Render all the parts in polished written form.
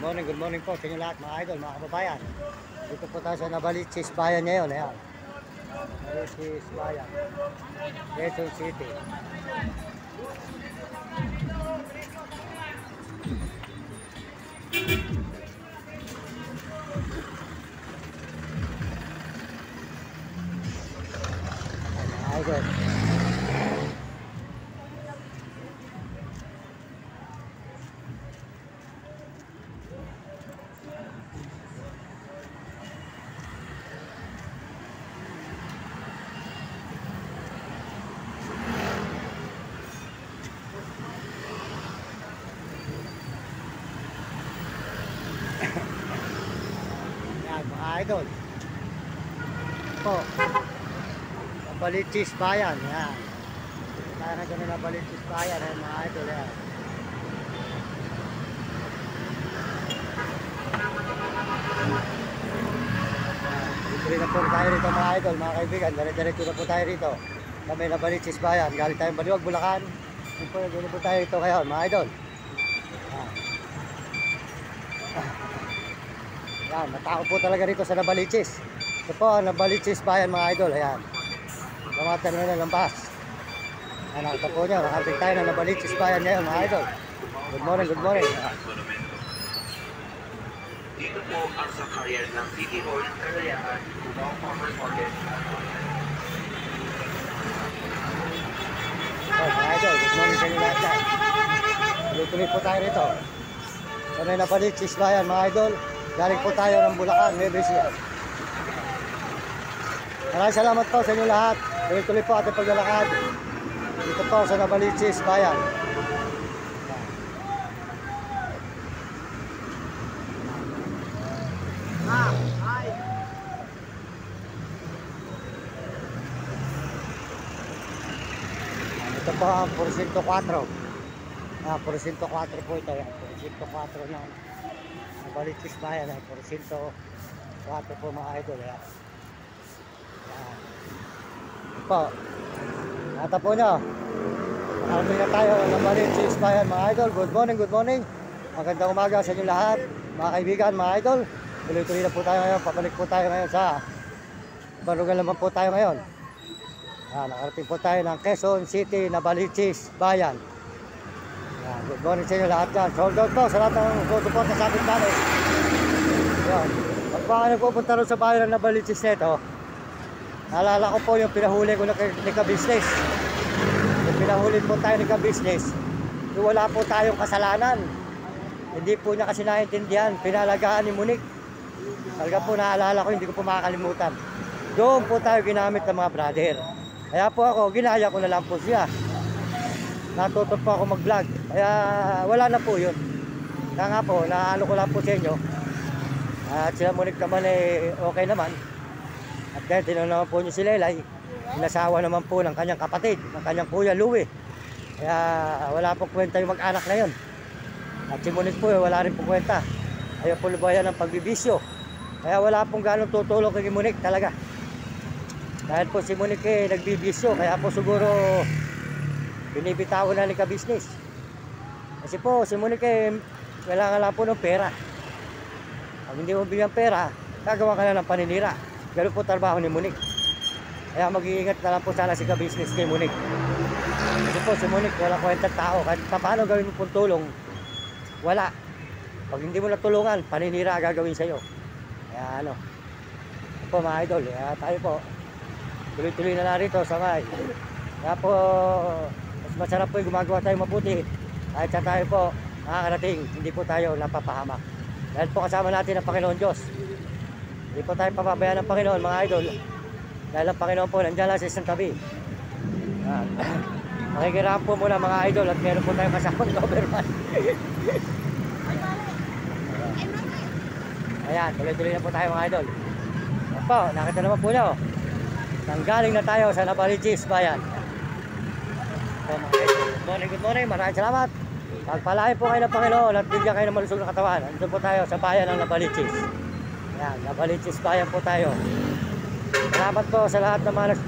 Good morning po sa inyo lahat mga idol, mga kababayan. Dito po tayo sa Navaliches Bayan ngayon. Ayan. Navaliches Bayan, Quezon City. Mga idol. Yan mga idol po, Navaliches Bayan. Yan, tayo na dyan na Navaliches Bayan. Yan mga idol. Yan. Dito na po tayo rito mga idol, mga kaibigan. Diretso na po tayo rito sa may Navaliches Bayan. Galing tayong Baliwag, Bulacan. Dito po tayo rito ngayon mga idol. Yan, matao po talaga rito sa Navaliches. Ito po ang Navaliches Bayan mga idol. Ayan, mga terminal ng bus. Ayan, nakita po nyo, nakarating tayo ng Navaliches Bayan ngayon mga idol. Good morning, good morning. Dito po ang sakayan ng City Hall, Cagayan, Cubao Farmers Market. Mga idol, good morning sa inyo lahat dyan. Tuloy-tuloy po tayo rito sa may Navaliches Bayan mga idol. Galing po tayo ng Bulacan, Nueva Ecija. Maraming salamat po sa inyo lahat. Tuloy-tuloy po ating paglalakad dito po sa Navaliches Bayan. Ito po ang Porsyento 4. Porsyento 4 po ito. Porsyento 4 ng Navaliches Bayan. Porsyento 4 po mga idol. Yan. Po, nata po nyo, nakarating na tayo ng Navaliches Bayan mga idol. Good morning, good morning. Magandang umaga sa inyo lahat mga kaibigan, mga idol. Tuloy-tuloy na po tayo ngayon. Pabalik po tayo ngayon sa Barugal naman po tayo ngayon. Nakarating po tayo ng Quezon City, Navaliches Bayan. Good morning sa inyo lahat dyan. Sold out po sa lahat ng susuporta sa ating channel. Pag baka nagpupunta rin sa bayan ng Navaliches nito, naalala ko po yung pinahuli ko ni ka-business. Yung pinahuli po tayo ni ka-business, wala po tayong kasalanan. Hindi po niya kasi naintindihan. Pinalagaan ni Monique. Talaga po naalala ko, hindi ko po makakalimutan. Doon po tayo ginamit ng mga brother. Kaya po ako, ginaya ko na lang po siya. Natuto po ako mag-vlog. Kaya wala na po yun. Kaya nga po, naano ko lang po sa inyo. At sila Monique naman okay naman. At dahil tinanong naman po niyo si Lelay, inasawa naman po ng kanyang kapatid, ng kanyang kuya Louie. Kaya wala pong kwenta yung mag-anak na yun. At si Monique po wala rin pong kwenta. Ayaw po lubayan ng pagbibisyo. Kaya wala pong ganong tutulong kay Monique talaga. Dahil po si Monique nagbibisyo, kaya po siguro binibitawan na ni ka-business. Kasi po si Monique kailangan lang po ng pera. Pag hindi mo bigyan pera, gagawa ka na ng paninira. Ganun po trabaho ni Monique. Kaya mag-iingat na lang po sana si ka-business kay Monique. Kasi po si Monique walang kwentang tao. Kahit paano gawin mo pong tulong, wala. Pag hindi mo natulungan, paninira gagawin sa'yo. Kaya ano po mga idol, kaya tayo po tuloy-tuloy na narito sa may. Kaya po mas masarap po yung gumagawa tayo mabuti. Kahit sa tayo po nakakarating, hindi po tayo napapahamak. Dahil po kasama natin ang Panginoon Diyos. Hindi po tayo papabayaan ng Panginoon mga idol. Dahil ang Panginoon po nandiyan lang sa isang tabi. Makikiraan po muna mga idol at meron po tayong kasamang Doberman. Ayan, tuloy-tuloy na po tayo mga idol. Ayan po, nakita naman po nyo. Nanggaling na tayo sa Navaliches Bayan. Good morning, good morning. Maraming salamat. Pagpalain po kayo ng Panginoon at bigyan kayo ng malusog na katawan. Andun po tayo sa bayan ng Navaliches. Ayan, Navaliches Bayan po tayo. Salamat po sa lahat ng mga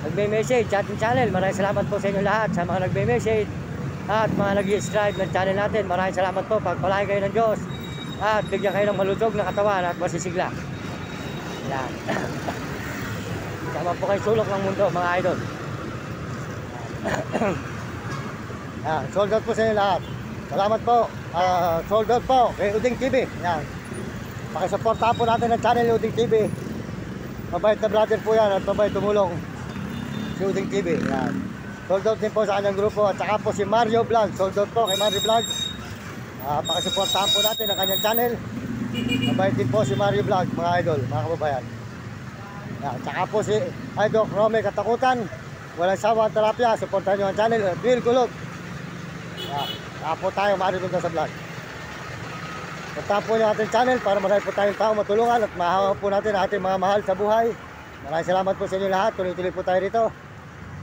nagme-message sa ating channel. Maraming salamat po sa inyo lahat sa mga nagme-message. at mga nag-i-subscribe ng channel natin. Maraming salamat po. Pagpalain kayo ng Diyos at bigyan kayo ng malusog na katawan at masisigla. Yan. Sama po kayo sulok ng mundo, mga idol. Yan. Sold out po sa inyo lahat. Salamat po. Sold out po kay Uding TV. Yan. Pakisuportahan po natin ang channel Uding TV. Mabait na brother po yan at mabait tumulong si Uding TV. Yan. Sold out din po sa kanyang grupo. At saka po si Mario Vlog. Sold out po kay Mario Vlog. Pakisuportahan po natin ang kanyang channel. Mabait din po si Mario Vlog, mga idol, mga kababayan. Yan. At saka po si Idol Rome Katakutan. Walang sawa ang terapya. Supportahan nyo ang channel. Bill Kulot. Yan. Saka po tayo marunong sa vlog. Punta po niyo ating channel para marami po tayong tao matulungan at mahawa po natin ang ating mga mahal sa buhay. Maraming salamat po sa inyo lahat. Tuloy-tuloy po tayo rito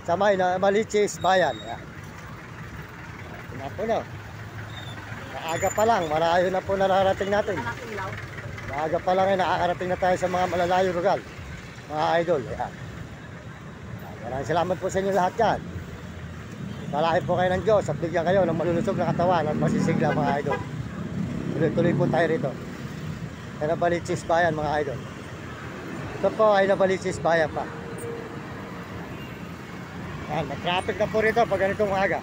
sa may Malichis Bayan. Tingnan po nyo. Maaga pa lang, malayo na po nararating natin. Maaga pa lang ay nakakarating na tayo sa mga malalayo lugar. Mga idol. Maraming salamat po sa inyo lahat yan. Palain po kayo ng Diyos at bigyan kayo ng malulusog na katawan at masisigla, mga idol. Tuloy-tuloy po tayo rito. Sa Nabalichis Bayan, mga idol. Ito po ay Nabalichis Bayan pa. Yan, mag-traffic na po rito pag ganitong umaga.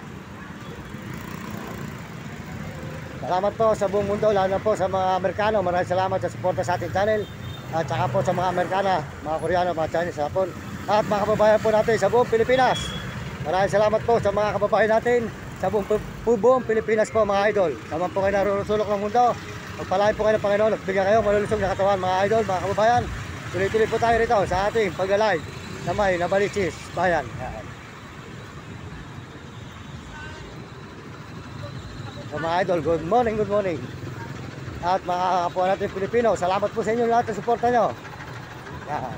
Salamat po sa buong mundo, lalo na po sa mga Amerikano. Maraming salamat sa suporta sa ating channel. At saka po sa mga Amerikana, mga Koreano, mga Chinese, sa Hapon. At mga kababayan po natin sa buong Pilipinas. Maraming salamat po sa mga kababayan natin sa buong Pilipinas po, mga idol. Sama po kayo narusulok ng mundo. Pagpalain po kayo ng Panginoon at bigyan kayo malulusog na katawan, mga idol, mga kababayan. Tuloy-tuloy po tayo rito sa ating pag-alive na may Nabalichis Bayan. So, mga idol, good morning, good morning. At mga kapwa natin Pilipino, salamat po sa inyo lahat sa suporta nyo. Yan.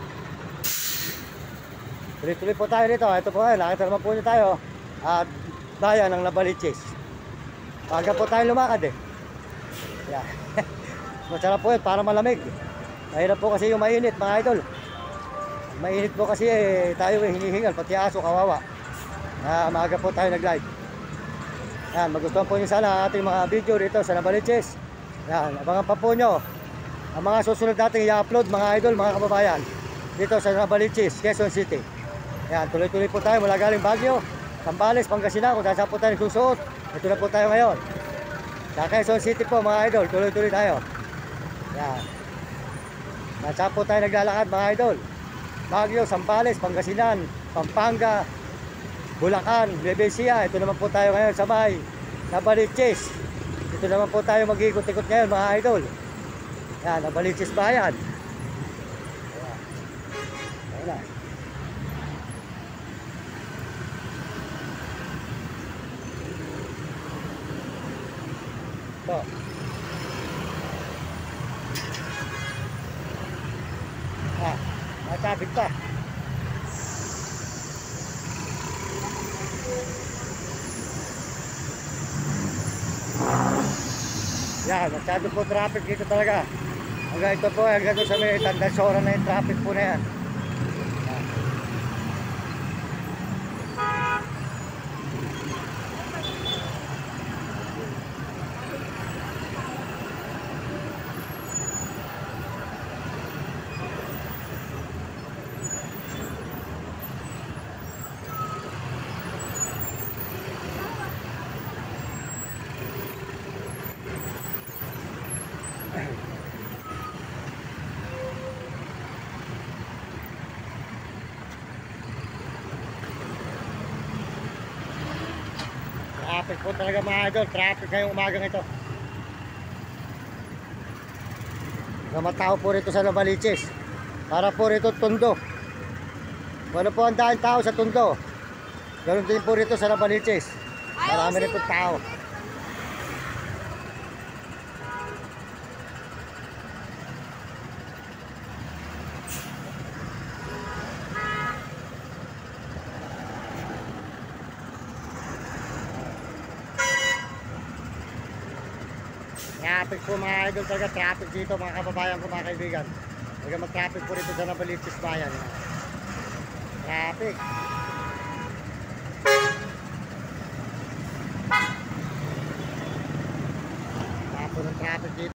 Tuloy-tuloy po tayo rito. Ito po ngayon, nakita naman po nyo tayo. At bayan ng Nabalichis. Paga po tayo lumakad eh. Yan. Masarap po yun, para malamig. Mahirap po kasi yung mainit, mga idol. Mainit po kasi tayo hinihingal, pati aso, kawawa. Maaga po tayo nag-live. Yan, magustuhan po nyo sana ang ating mga video dito sa Nabalichis. Yan, abangan pa po nyo ang mga susunod nating i-upload, mga idol, mga kababayan, dito sa Nabalichis, Quezon City. Yan, tuloy-tuloy po tayo mula galing Baguio, Zambales, Pangasinan, kung saan po tayo nagsusuot. Ito na po tayo ngayon sa Quezon City po, mga idol. Tuloy-tuloy tayo. Yan, saan po tayo naglalakad, mga idol? Baguio, Zambales, Pangasinan, Pampanga, Bulacan, Nueva Ecija. Ito naman po tayo ngayon sa may Nabalichis. Ito naman po tayo mag-ikot-ikot ngayon, mga idol. Yan, Nabalichis Bayan. Ayan na. Ito. Matabig pa. Yan, masyado po traffic dito talaga. Hanggang ito po, hanggang doon sa may Tandasora na yung traffic po na yan. Traffic po talaga, mga idol. Traffic ngayong umagang ito. Namatao po rito sa Nabalichis. Para po rito Tondo. Ano po ang daang tao sa Tondo, ganoon din po rito sa Nabalichis. Marami rin po tao. Traffic po, mga idol, talaga traffic dito, mga kababayan ko, mga kaibigan. Talaga mag-traffic po rito sa Nabalichis Bayan. Traffic. punong traffic dito.